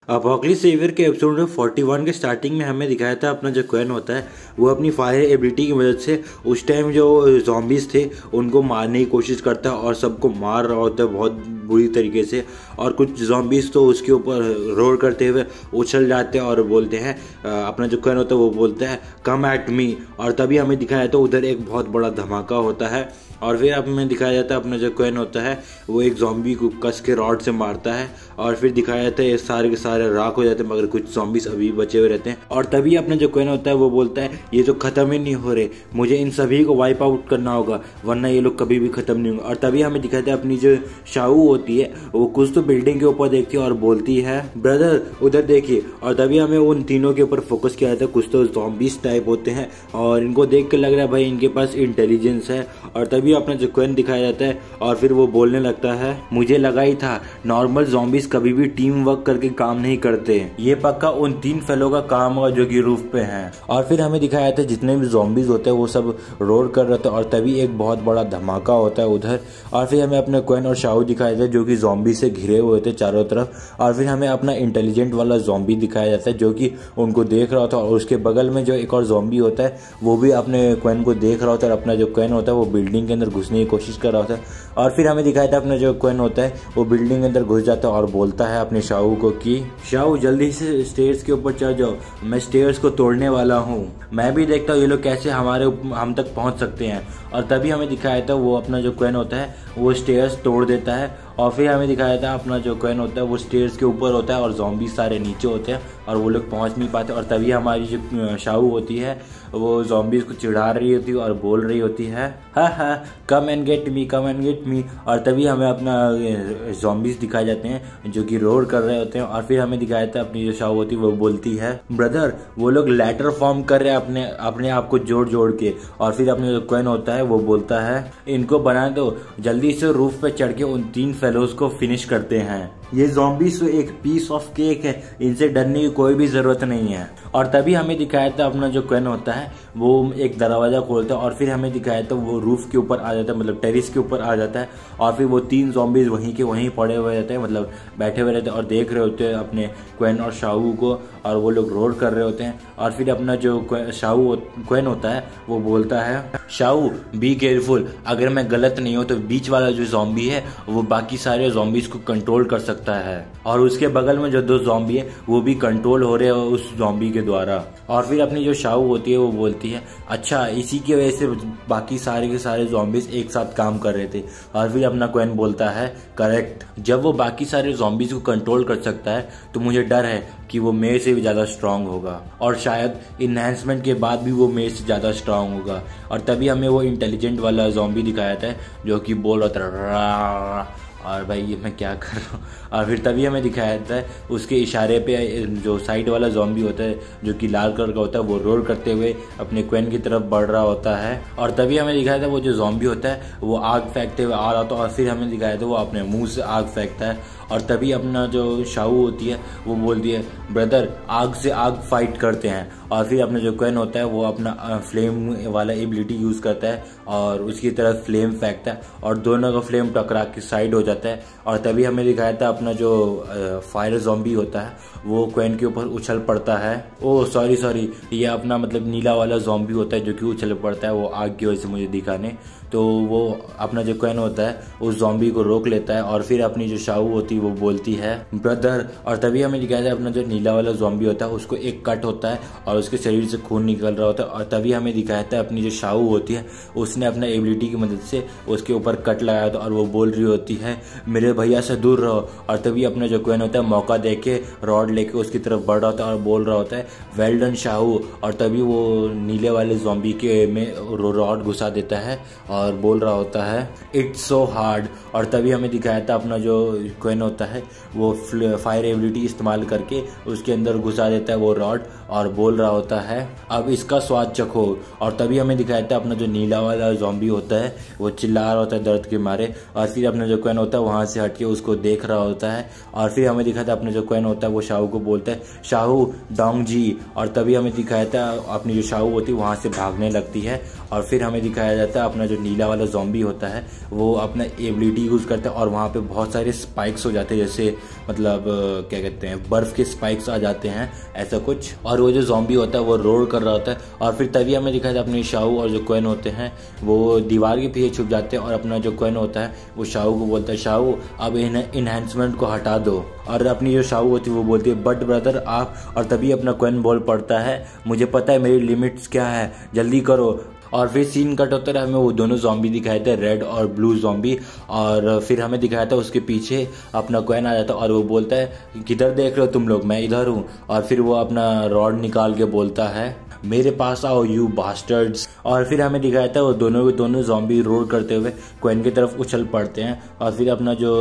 Apocalypse saviour के episode में 41 के स्टार्टिंग में हमें दिखाया था अपना जो क्वेन होता है वो अपनी फायर एबिलिटी की मदद से उस टाइम जो ज़ॉम्बीज़ थे उनको मारने की कोशिश करता है और सबको मार रहा होता है बहुत बुरी तरीके से। और कुछ ज़ॉम्बीज़ तो उसके ऊपर रोर करते हुए उछल जाते हैं और बोलते हैं अपना जो क्वेन होता है वो बोलता है कम एट मी। और तभी हमें दिखाया था उधर एक बहुत बड़ा धमाका होता है और फिर अब हमें दिखाया जाता है अपना जो क्वेन होता है वो एक ज़ॉम्बी को कस के रॉड से मारता है और फिर दिखाया जाता है ये सारे के सारे राख हो जाते हैं मगर कुछ ज़ॉम्बीज़ अभी बचे हुए रहते हैं। और तभी अपना जो क्वेन होता है वो बोलता है ये तो ख़त्म ही नहीं हो रहे, मुझे इन सभी को वाइप आउट करना होगा वरना ये लोग कभी भी ख़त्म नहीं होंगे। और तभी हमें दिखाता है अपनी जो शाहू होती है वो कुछ तो बिल्डिंग के ऊपर देखती है और बोलती है ब्रदर उधर देखिए। और तभी हमें उन तीनों के ऊपर फोकस किया जाता है, कुछ तो ज़ॉम्बीज़ टाइप होते हैं और इनको देख के लग रहा है भाई इनके पास इंटेलिजेंस है। और तभी अपना जो क्वेन दिखाया जाता है और फिर वो बोलने लगता है मुझे लगा ही था नॉर्मल ज़ॉम्बीज़ कभी भी टीम वर्क करके काम नहीं करते, ये पक्का उन तीन फेलो का काम होगा जो कि रूफ पे हैं। और फिर हमें दिखाया जाता है जितने भी ज़ॉम्बीज़ होते हैं वो सब रोर कर रहे थे और तभी एक बहुत बड़ा धमाका होता है उधर। और फिर हमें अपने क्वेन और शाहू दिखाया जाता है जो कि ज़ॉम्बी से घिरे हुए थे चारों तरफ। और फिर हमें अपना इंटेलिजेंट वाला ज़ॉम्बी दिखाया जाता है जो कि उनको देख रहा था और उसके बगल में जो एक और ज़ॉम्बी होता है वो भी अपने क्वेन को देख रहा होता है और अपना जो क्वेन होता है वो बिल्डिंग के अंदर घुसने की कोशिश कर रहा होता है। और फिर हमें दिखाया था अपना जो क्वेन होता है वो बिल्डिंग के अंदर घुस जाता है और बोलता है अपने शाहू को कि शाहू जल्दी से स्टेयर्स के ऊपर चढ़ जाओ, मैं स्टेयर्स को तोड़ने वाला हूँ, मैं भी देखता हूँ ये लोग कैसे हम तक पहुँच सकते हैं। और तभी हमें दिखाया था वो अपना जो क्वेन होता है वो स्टेयर्स तोड़ देता है। और फिर हमें दिखाया था अपना जो क्वेन होता है वो स्टेयर्स के ऊपर होता है और ज़ॉम्बी सारे नीचे होते हैं और वो लोग पहुंच नहीं पाते। और तभी हमारी जो शाहू होती है वो ज़ॉम्बीज़ को चिढ़ा रही होती है और बोल रही होती है हाँ come and get me come and get me. और तभी हमें अपना ज़ॉम्बीज़ दिखाए जाते हैं जो कि रोर कर रहे होते हैं। और फिर हमें दिखाया था अपनी जो शाहू होती है वो बोलती है ब्रदर वो लोग लैटर फॉर्म कर रहे हैं अपने आप को जोड़ जोड़ के। और फिर अपने जो क्वेन होता है वो बोलता है इनको बना दो, जल्दी से रूफ पे चढ़ के उन तीन फेलोज को फिनिश करते हैं, ये ज़ॉम्बीज़ तो एक पीस ऑफ केक है, इनसे डरने की कोई भी ज़रूरत नहीं है। और तभी हमें दिखाया था अपना जो क्वेन होता है वो एक दरवाज़ा खोलता है और फिर हमें दिखाया था वो रूफ के ऊपर आ जाता है, मतलब टेरिस के ऊपर आ जाता है। और फिर वो तीन ज़ॉम्बीज़ वहीं के वहीं पड़े हुए रहते हैं, मतलब बैठे हुए रहते हैं और देख रहे होते हैं अपने क्वेन और शाहू को और वो लोग रोर कर रहे होते हैं। और फिर अपना जो क्वेन होता है वो बोलता है शाहू बी केयरफुल, अगर मैं गलत नहीं हूँ तो बीच वाला जो ज़ॉम्बी है वो बाकी सारे ज़ॉम्बीज़ को कंट्रोल कर सकता है और उसके बगल में जो दो ज़ॉम्बी है वो भी कंट्रोल हो रहे हैं उस ज़ॉम्बी के द्वारा। और फिर अपनी जो शाहू होती है वो बोलती है अच्छा इसी की वजह से बाकी सारे के सारे ज़ॉम्बीज़ एक साथ काम कर रहे थे। और फिर अपना क्वेन बोलता है करेक्ट, जब वो बाकी सारे ज़ॉम्बीज़ को कंट्रोल कर सकता है तो मुझे डर है कि वो मेरे से भी ज़्यादा स्ट्रांग होगा और शायद इन्हेंसमेंट के बाद भी वो मेरे से ज़्यादा स्ट्रांग होगा। और तभी हमें वो इंटेलिजेंट वाला ज़ॉम्बी दिखाया था जो कि बोल रहा था और भाई ये मैं क्या कर रहा हूँ। और फिर तभी हमें दिखाया जाता है उसके इशारे पे जो साइड वाला ज़ॉम्बी होता है जो कि लाल कलर का होता है वो रोर करते हुए अपने क्वेन की तरफ बढ़ रहा होता है। और तभी हमें दिखाया था वो जो ज़ॉम्बी होता है वो आग फेंकते हुए आ रहा होता है और फिर हमें दिखाया था वो अपने मुंह से आग फेंकता है। और तभी अपना जो शाहू होती है वो बोलती है ब्रदर आग से आग फाइट करते हैं। और फिर अपना जो क्वेन होता है वो अपना फ्लेम वाला एबिलिटी यूज़ करता है और उसकी तरफ फ्लेम फेंकता है और दोनों का फ्लेम टकरा के साइड हो जाता है। और तभी हमें दिखाया था अपना जो फायर ज़ॉम्बी होता है वो क्वेन के ऊपर उछल पड़ता है। ओह सॉरी ये अपना मतलब नीला वाला ज़ॉम्बी होता है जो कि उछल पड़ता है वो आग की वजह से मुझे दिखाने। तो वो अपना जो क्वेन होता है उस ज़ॉम्बी को रोक लेता है और फिर अपनी जो शाहू होती है वो बोलती है ब्रदर। और तभी हमें दिखाया था अपना जो नीला वाला ज़ॉम्बी होता है उसको एक कट होता है और उसके शरीर से खून निकल रहा होता है। और तभी हमें दिखाया था अपनी जो शाहू होती है उसने अपना एबिलिटी की मदद से उसके ऊपर कट लगाया था और वो बोल रही होती है मेरे भैया से दूर रहो। और तभी अपना जो क्वेन होता है मौका दे के रॉड लेके उसकी तरफ बढ़ रहा होता है और बोल रहा होता है वेल डन शाहू। और तभी वो नीले वाले ज़ॉम्बी के में रॉड घुसा देता है और बोल रहा होता है इट्स सो हार्ड। और तभी हमें दिखाया था अपना जो क्वेन होता है वो फायर एबिलिटी इस्तेमाल करके उसके अंदर घुसा देता है वो रॉड और बोल रहा होता है अब इसका स्वाद चखो। और तभी हमें दिखाया था अपना जो नीला वाला ज़ॉम्बी होता है वो चिल्ला रहा होता है दर्द के मारे और फिर अपना जो क्वेन होता है वहाँ से हटके उसको देख रहा होता है। और फिर हमें दिखाया था अपना जो क्वेन होता है वो शाहू को बोलता है शाहू डोंग जी। और तभी हमें दिखाया था अपनी जो शाहू होती है वहाँ से भागने लगती है। और फिर हमें दिखाया जाता है अपना जो नीला वाला जॉम्बी होता है वो अपना एबिलिटी यूज़ करता है और वहाँ पे बहुत सारे स्पाइक्स हो जाते हैं, जैसे मतलब क्या कहते हैं बर्फ़ के स्पाइक्स आ जाते हैं ऐसा कुछ। और वो जो जॉम्बी होता है वो रोड कर रहा होता है और फिर तभी हमें दिखाया था अपने शाहू और जो क्वेन होते हैं वो दीवार के पीछे छुप जाते हैं और अपना जो क्वेन होता है वो शाहू को बोलता है शाहू अब इन्हेंसमेंट को हटा दो। और अपनी जो शाहू होती है वो बोलती है बट ब्रदर आप, और तभी अपना क्वेन बोल पड़ता है मुझे पता है मेरी लिमिट्स क्या है, जल्दी करो। और फिर सीन कट होता रहा, हमें वो दोनों जॉम्बी दिखाए थे, रेड और ब्लू जॉम्बी। और फिर हमें दिखाया था उसके पीछे अपना क्वेन आ जाता और वो बोलता है किधर देख रहे हो तुम लोग, मैं इधर हूँ। और फिर वो अपना रॉड निकाल के बोलता है मेरे पास आओ यू बास्टर्ड्स। और फिर हमें दिखाया था वो दोनों जॉम्बी रोड करते हुए क्वेन की तरफ उछल पड़ते हैं और फिर अपना जो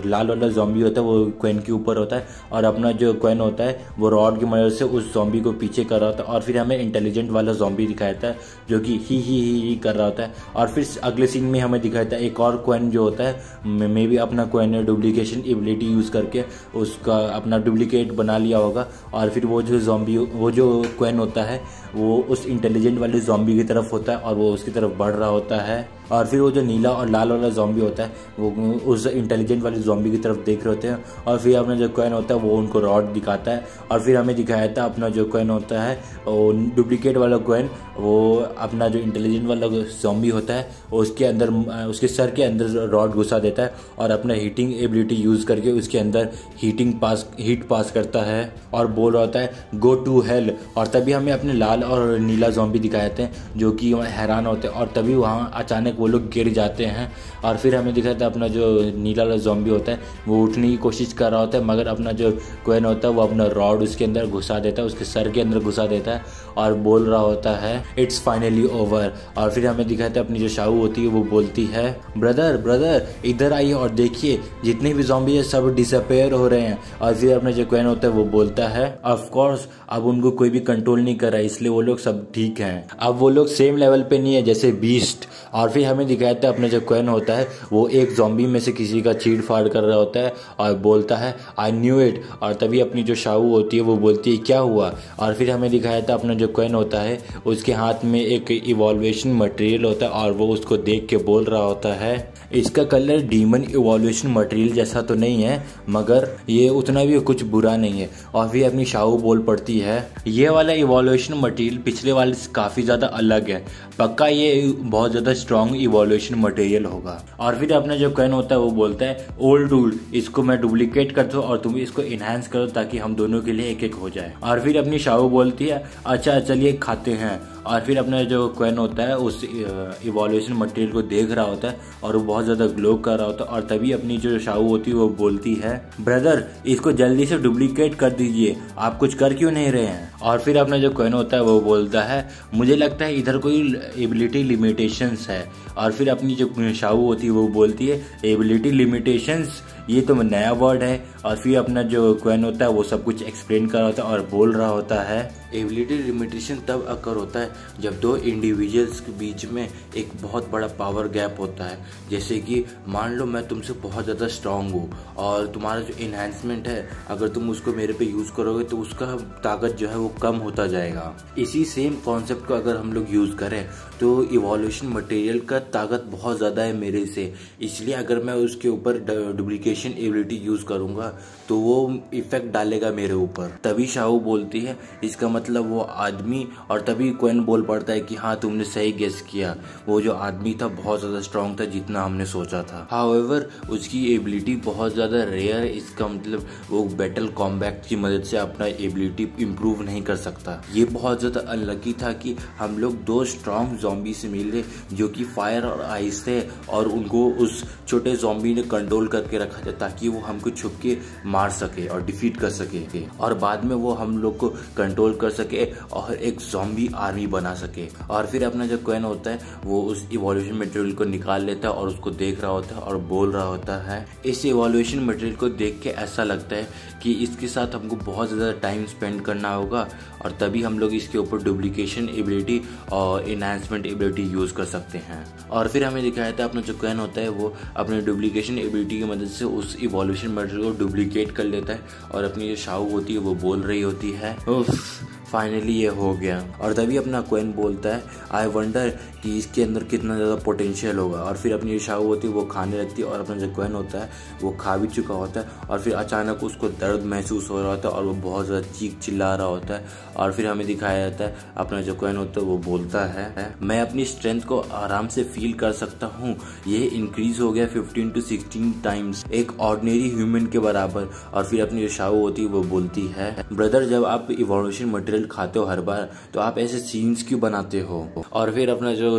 लाल वाला जॉम्बी होता है वो क्वेन के ऊपर होता है और अपना जो क्वेन होता है वो रॉड की मदद से उस जॉम्बी को पीछे कर रहा होता है। और फिर हमें इंटेलिजेंट वाला जॉम्बी दिखाया था जो कि ही कर रहा होता है। और फिर अगले सीन में हमें दिखाया था एक और क्वेन जो होता है मे बी अपना क्वेन ने डुप्लीकेशन एबिलिटी यूज़ करके उसका अपना डुप्लीकेट बना लिया होगा। और फिर वो जो क्वेन होता है वो उस इंटेलिजेंट वाले जॉम्बी की तरफ होता है और वो उसकी तरफ बढ़ रहा होता है। और फिर वो जो नीला और लाल वाला जॉम्बी होता है वो उस इंटेलिजेंट वाले जॉम्बी की तरफ देख रहे होते हैं। और फिर अपना जो क्वेन होता है वो उनको रॉड दिखाता है। और फिर हमें दिखाया था अपना जो क्वेन होता है वो डुप्लीकेट वाला क्वेन वो अपना जो इंटेलिजेंट वाला जॉम्बी होता है उसके अंदर उसके सर के अंदर रॉड घुसा देता है और अपना हीटिंग एबिलिटी यूज़ करके उसके अंदर हीट पास करता है और बोल रहा होता है गो टू हेल। और तभी हमें अपने लाल और नीला जॉम्बी दिखाए थे जो कि हैरान होते हैं और तभी वहाँ अचानक वो लोग गिर जाते हैं। और फिर हमें दिखाया था अपना जो नीला वाला जॉम्बी होता है वो उठने की कोशिश कर रहा होता है मगर अपना जो क्वेन होता है वो अपना रॉड उसके अंदर घुसा देता है, उसके सर के अंदर घुसा देता है और बोल रहा होता है इट्स फाइनली ओवर। और फिर हमें दिखाया था अपनी जो शाहू होती है वो बोलती है ब्रदर इधर आइए और देखिए जितने भी जॉम्बी है सब डिसअपेयर हो रहे हैं। और फिर अपना जो क्वेन होता है वो बोलता है ऑफ कोर्स अब उनको कोई भी कंट्रोल नहीं कर रहा है इसलिए वो लोग सब ठीक हैं, अब वो लोग सेम लेवल पे नहीं है जैसे बीस्ट। और फिर हमें दिखाया था अपना जो क्वेन होता है वो एक जॉम्बी में से किसी का चीड़ फाड़ कर रहा होता है और बोलता है आई न्यू इट। और तभी अपनी जो शाहू होती है वो बोलती है क्या हुआ। और फिर हमें दिखाया था अपना जो क्वेन होता है उसके हाथ में एक इवॉल्वेशन मटेरियल होता है और वो उसको देख के बोल रहा होता है इसका कलर डीमन इवॉल्वेशन मटेरियल जैसा तो नहीं है मगर ये उतना भी कुछ बुरा नहीं है। और फिर अपनी शाहू बोल पड़ती है ये वाला इवॉल्वेशन मटेरियल पिछले वाले से काफ़ी ज़्यादा अलग है, पक्का ये बहुत ज़्यादा स्ट्रॉन्ग इवॉल्वेशन मटेरियल होगा। और फिर अपना जो क्वेन होता है वो बोलता है ओल्ड डूड इसको मैं डुप्लीकेट कर दूँ और तुम इसको इन्हांस करो ताकि हम दोनों के लिए एक एक हो जाए। और फिर अपनी शाहू बोलती है अच्छा चलिए खाते हैं। और फिर अपना जो क्वेन होता है उस इवॉल्यूशन मटेरियल को देख रहा होता है और वो बहुत ज़्यादा ग्लो कर रहा होता है। और तभी अपनी जो शाहू होती है वो बोलती है ब्रदर इसको जल्दी से डुप्लीकेट कर दीजिए, आप कुछ कर क्यों नहीं रहे हैं। और फिर अपना जो क्वेन होता है वो बोलता है मुझे लगता है इधर कोई एबिलिटी लिमिटेशंस है। और फिर अपनी जो शाहू होती है वो बोलती है एबिलिटी लिमिटेशंस ये तो नया वर्ड है। और फिर अपना जो क्वेन होता है वो सब कुछ एक्सप्लेन कर रहा होता है और बोल रहा होता है एबिलिटी लिमिटेशन तब अकर होता है जब दो इंडिविजुअल्स के बीच में एक बहुत बड़ा पावर गैप होता है। जैसे कि मान लो मैं तुमसे बहुत ज़्यादा स्ट्रांग हूँ और तुम्हारा जो इन्हांसमेंट है अगर तुम उसको मेरे पे यूज़ करोगे तो उसका ताकत जो है वो कम होता जाएगा। इसी सेम कॉन्सेप्ट को अगर हम लोग यूज़ करें तो इवॉल्यूशन मटेरियल का ताकत बहुत ज़्यादा है मेरे से, इसलिए अगर मैं उसके ऊपर डुप्लीकेशन एबिलिटी यूज़ करूँगा तो वो इफेक्ट डालेगा मेरे ऊपर। तभी शाहू बोलती है इसका मतलब वो आदमी। और तभी क्वेन बोल पड़ता है कि हाँ तुमने सही गेस किया, वो जो आदमी था बहुत ज़्यादा स्ट्रांग था जितना हमने सोचा था। हाउएवर उसकी एबिलिटी बहुत ज़्यादा रेयर है, इसका मतलब वो बैटल कॉम्बैट की मदद से अपना एबिलिटी इम्प्रूव नहीं कर सकता। ये बहुत ज़्यादा अनलकी था कि हम लोग दो स्ट्रांग जॉम्बी से मिले जो कि फायर और आइस थे और उनको उस छोटे जॉम्बी ने कंट्रोल करके रखा था ताकि वो हमको छुप के मार सके और डिफीट कर सके और बाद में वो हम लोग को कंट्रोल कर सके और एक ज़ॉम्बी आर्मी बना सके। और फिर अपना जो क्वेन होता है वो उस इवॉल्यूशन मटेरियल को निकाल लेता है और उसको देख रहा होता है और बोल रहा होता है इस इवॉल्यूशन मटेरियल को देख के ऐसा लगता है कि इसके साथ हमको बहुत ज़्यादा टाइम स्पेंड करना होगा और तभी हम लोग इसके ऊपर डुप्लीकेशन एबिलिटी और इन्हांसमेंट एबिलिटी यूज़ कर सकते हैं। और फिर हमें दिखाया था अपना जो क्वेन होता है वो अपने डुप्लीकेशन एबिलिटी की मदद से उस इवॉल्यूशन मटेरियल को डुप्लीकेट कर लेता है और अपनी जो शाहू होती है वो बोल रही होती है फाइनली ये हो गया। और तभी अपना क्वेन बोलता है आई वंडर कि इसके अंदर कितना ज़्यादा पोटेंशियल होगा। और फिर अपनी शाहू होती है वो खाने लगती है और अपना जो क्वेन होता है वो खा भी चुका होता है। और फिर अचानक उसको दर्द महसूस हो रहा होता है और वो बहुत ज़्यादा चीख चिल्ला रहा होता है। और फिर हमें दिखाया जाता है अपना जो क्वेन होता है वो बोलता है मैं अपनी स्ट्रेंथ को आराम से फील कर सकता हूँ, ये इंक्रीज हो गया 15 to 16 टाइम्स, एक ऑर्डिनरी ह्यूमन के बराबर। और फिर अपनी जो शाहू होती है वो बोलती है ब्रदर जब आप इवोल्यूशन मटेरियल खाते हो हर बार तो आप ऐसे सीन्स क्यों बनाते हो। और फिर अपना जो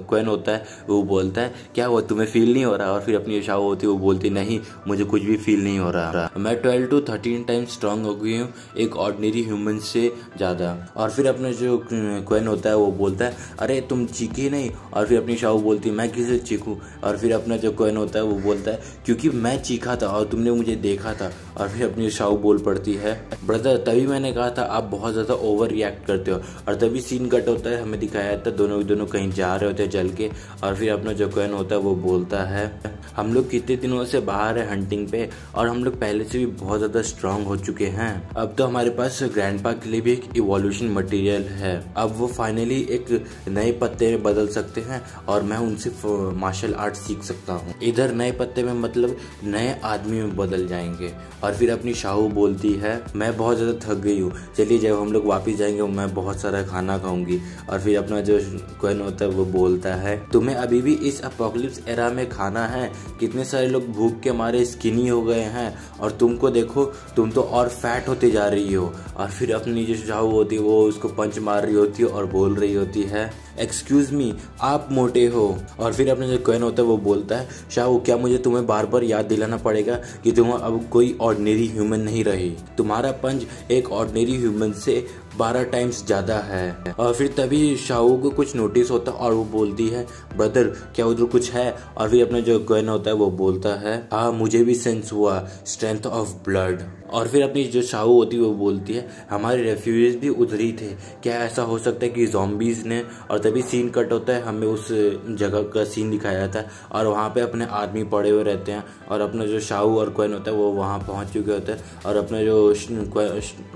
क्वेन होता है वो बोलता है क्या हुआ तुम्हें फील नहीं हो रहा। और फिर अपनी शाहू होती है वो बोलती नहीं मुझे कुछ भी फील नहीं हो रहा, मैं 12 to 13 टाइम्स स्ट्रांग हो गई हूँ एक ऑर्डिनरी ह्यूमन से ज़्यादा। और फिर अपना जो क्वेन होता है वो बोलता है अरे तुम चीखे नहीं। और फिर अपनी शाहू बोलती है मैं किसे चीखूं। और फिर अपना जो क्वेन होता है वो बोलता है क्योंकि मैं चीखा था और तुमने मुझे देखा था। और फिर अपनी शाहू बोल पड़ती है ब्रदर तभी मैंने कहा था आप बहुत ज़्यादा ओवर रिएक्ट करते हो। और तभी सीन कट होता है, हमें दिखाया जाता है दोनों कहीं जा रहे होते हैं चल के। और फिर अपना जो क्वेन होता है वो बोलता है हम लोग कितने दिनों से बाहर है हंटिंग पे और हम लोग पहले से भी बहुत ज़्यादा स्ट्रांग हो चुके हैं, अब तो हमारे पास ग्रैंडपा के लिए भी एक इवोल्यूशन मटेरियल है, अब वो फाइनली एक नए पत्ते में बदल सकते हैं और मैं उनसे मार्शल आर्ट सीख सकता हूँ। इधर नए पत्ते में मतलब नए आदमी में बदल जाएंगे। और फिर अपनी शाहू बोलती है मैं बहुत ज़्यादा थक गई हूँ, चलिए जब हम लोग वापस जाएंगे मैं बहुत सारा खाना खाऊंगी। और फिर अपना जो क्वेन होता है वो बोलता है तुम्हें अभी भी इस अपोकलिप्स एरा में खाना है, कितने सारे लोग भूख के मारे स्किनी हो गए हैं और तुमको देखो तुम तो और फैट होते जा रही हो। और फिर अपनी जो शाहू होती है वो उसको पंच मार रही होती है और बोल रही होती है एक्सक्यूज मी आप मोटे हो। और फिर अपने जो क्वेन होता है वो बोलता है शाहू क्या मुझे तुम्हें बार बार याद दिलाना पड़ेगा कि तुम अब कोई ऑर्डिनरी ह्यूमन नहीं रही, तुम्हारा पंच एक ऑर्डिनरी ह्यूमन से 12 टाइम्स ज़्यादा है। और फिर तभी शाहू को कुछ नोटिस होता है और वो बोलती है ब्रदर क्या उधर कुछ है। और फिर अपना जो क्वेन होता है वो बोलता है हाँ मुझे भी सेंस हुआ स्ट्रेंथ ऑफ ब्लड। और फिर अपनी जो शाहू होती है वो बोलती है हमारे रेफ्यूजीज भी उधर ही थे, क्या ऐसा हो सकता है कि ज़ॉम्बीज़ ने। और तभी सीन कट होता है, हमें उस जगह का सीन दिखाया जाता है और वहाँ पे अपने आदमी पड़े हुए रहते हैं और अपना जो शाहू और क्वेन होता है वो वहाँ पहुँच चुके होते हैं। और अपना जो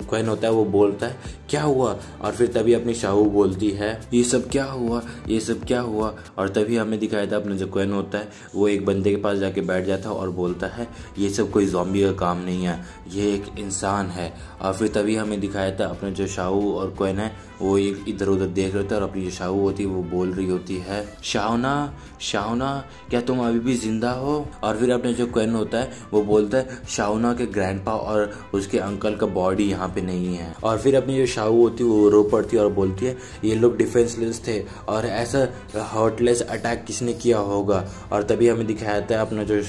क्वेन होता है वो बोलता है क्या हुआ। और फिर तभी अपनी शाहू बोलती है ये सब क्या हुआ, ये सब क्या हुआ। और तभी हमें दिखाया था अपना जो क्वेन होता है वो एक बंदे के पास जाके बैठ जाता है और बोलता है ये सब कोई ज़ॉम्बी का काम नहीं है, ये एक इंसान है। और फिर तभी हमें दिखाया था अपने जो शाहू और क्वेन है वो एक इधर उधर देख रहे थे और अपनी जो शाहू होती है वो बोल रही होती है शाहना शाहना क्या तुम अभी भी जिंदा हो। और फिर अपने जो क्वेन होता है वो बोलता है शाहना के ग्रैंडपा और उसके अंकल का बॉडी यहाँ पे नहीं है। और फिर अपनी जो शाहू होती है वो रो पड़ती है और बोलती है ये लोग डिफेंसलेस थे और ऐसा हार्टलेस अटैक किसने किया होगा। और तभी हमें दिखाया जाता है अपना जो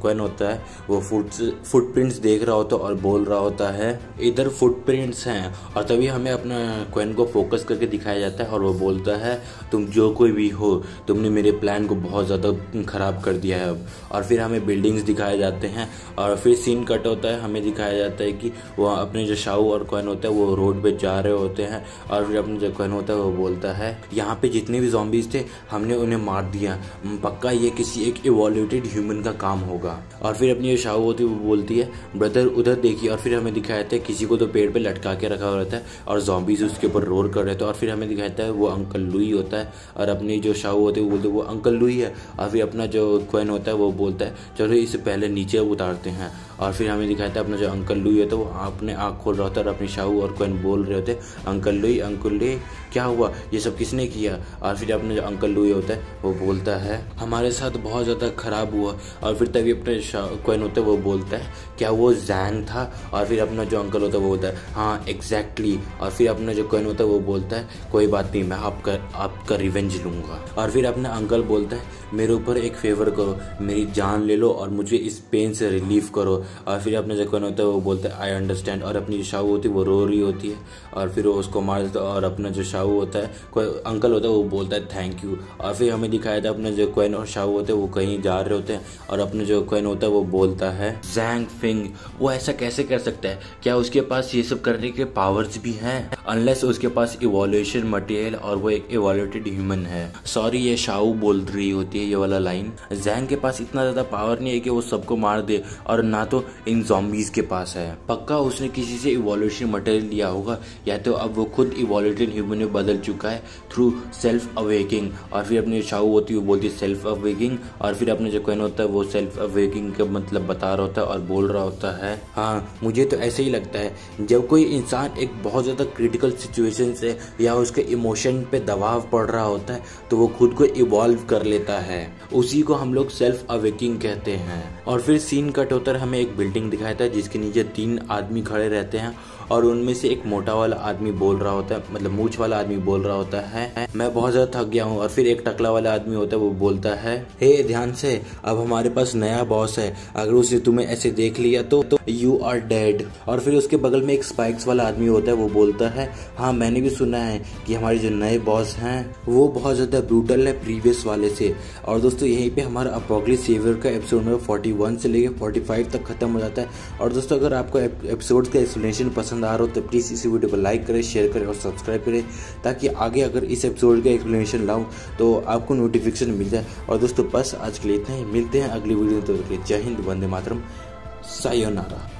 क्वेन होता है वो फुटप्रिंट्स देख रहा होता है और बोल रहा होता है इधर फुटप्रिंट्स हैं। और तभी हमें अपना क्वेन को फोकस करके दिखाया जाता है और वो बोलता है तुम जो कोई भी हो तुमने मेरे प्लान को बहुत ज़्यादा ख़राब कर दिया है अब। और फिर हमें बिल्डिंग्स दिखाए जाते हैं और फिर सीन कट होता है, हमें दिखाया जाता है कि वो अपने जो शाहू और क्वेन होता है वो रोड पे जा रहे होते हैं। और फिर अपने जो क्वेन होता है वो बोलता है यहाँ पे जितने भी ज़ॉम्बीज़ थे हमने उन्हें मार दिया, पक्का ये किसी एक इवोल्यूटेड ह्यूमन का काम होगा। और फिर अपनी जो शाहू होती है वो बोलती है ब्रदर उधर देखिए। और फिर हमें दिखाया जाता है किसी को तो पेड़ पे लटका के रखा हुआ रहता है और ज़ॉम्बीज़ उसके ऊपर रोर कर रहे थे। और फिर हमें दिखाया जाता है वो अंकल लुई होता है और अपनी जो शाहू होती है वो बोलते वो अंकल लुई है। और फिर अपना जो क्वेन होता है वो बोलता है चलो इसे पहले नीचे उतारते हैं। और फिर हमें दिखाया था अपना जो अंकल लुई होता है वो अपने आँख खोल रहा होता है और अपनी शाहू और क्वेन बोल रहे होते अंकल लुई क्या हुआ, ये सब किसने किया। और फिर अपना जो अंकल लुई होता है वो बोलता है हमारे साथ बहुत ज़्यादा ख़राब हुआ। और फिर तभी अपने क्वेन होता है वो बोलता है क्या वो जैंग था। और फिर अपना जो अंकल होता है वो बोलता है हाँ एग्जैक्टली। और फिर अपना जो क्वेन होता है वो बोलता है कोई बात नहीं मैं आपका रिवेंज लूँगा। और फिर अपना अंकल बोलता है मेरे ऊपर एक फेवर करो, मेरी जान ले लो और मुझे इस पेन से रिलीफ करो। और फिर अपना जो क्वेन होता है वो बोलता है आई अंडरस्टैंड। और अपनी जो शाहू होती है वो रो रही होती है और फिर वो उसको मार देता है। और अपना जो शाहू होता है कोई अंकल होता है वो बोलता है थैंक यू। और फिर हमें दिखाया था अपना जो क्वेन और शाहू होते हैं वो कहीं जा रहे होते हैं और अपना जो क्वेन होता है वो बोलता है जैंग फिंग वो ऐसा कैसे कर सकता है, क्या उसके पास ये सब करने के पावर्स भी हैं। अनलेस उसके पास इवोल्यूशन मटेरियल और वो एक इवोल्यूटेड ह्यूमन है। सॉरी, ये शाओ बोल रही होती है ये वाला लाइन। जैंग के पास इतना ज्यादा पावर नहीं है कि वो सबको मार दे, और ना तो इन ज़ॉम्बीज के पास है। पक्का उसने किसी से इवोल्यूशन मटेरियल लिया होगा, या तो अब वो खुद इवोल्यूटेड ह्यूमन में बदल चुका है थ्रू सेल्फ अवेकिंग। और फिर अपनी शाओ होती है वो बोलती है सेल्फ अवेकिंग, और फिर अपने जो क्वेन होता है वो सेल्फ अवेकिंग का मतलब बता रहा होता है और बोल रहा होता है। हाँ, मुझे तो ऐसे ही लगता है जब कोई इंसान एक बहुत ज़्यादा क्रिटिकल सिचुएशन से या उसके इमोशन पे दबाव पड़ रहा होता है तो वो खुद को इवॉल्व कर लेता है, उसी को हम लोग सेल्फ अवेकिंग कहते हैं। और फिर सीन कट होता है, हमें एक बिल्डिंग दिखाता है जिसके नीचे 3 आदमी खड़े रहते हैं, और उनमें से एक मोटा वाला आदमी बोल रहा होता है, मतलब मूंछ वाला आदमी बोल रहा होता है मैं बहुत ज्यादा थक गया हूँ। और फिर एक टकला वाला आदमी होता है वो बोलता है हे ध्यान से, अब हमारे पास नया बॉस है, अगर उसने तुम्हें ऐसे देख लिया तो यू आर डेड। और फिर उसके बगल में एक स्पाइक्स वाला आदमी होता है वो बोलता है हाँ मैंने भी सुना है कि हमारे जो नए बॉस हैं वो बहुत ज्यादा ब्रूटल है प्रीवियस वाले से। और दोस्तों यहीं पे हमारा अपोकलिप्स सेवियर का एपिसोड नंबर 41 से लेकर 45 तक खत्म हो जाता है। और दोस्तों अगर आपको एपिसोड का एक्सप्लेनेशन पसंद आ रहा हो तो प्लीज़ इस वीडियो को लाइक करें, शेयर करें और सब्सक्राइब करें, ताकि आगे अगर इस एपिसोड का एक्सप्लेनेशन लाऊं तो आपको नोटिफिकेशन मिल जाए। और दोस्तों बस आज के लिए इतना ही, मिलते हैं अगली वीडियो में। तो जय हिंद, वंदे मातरम, सायोनारा।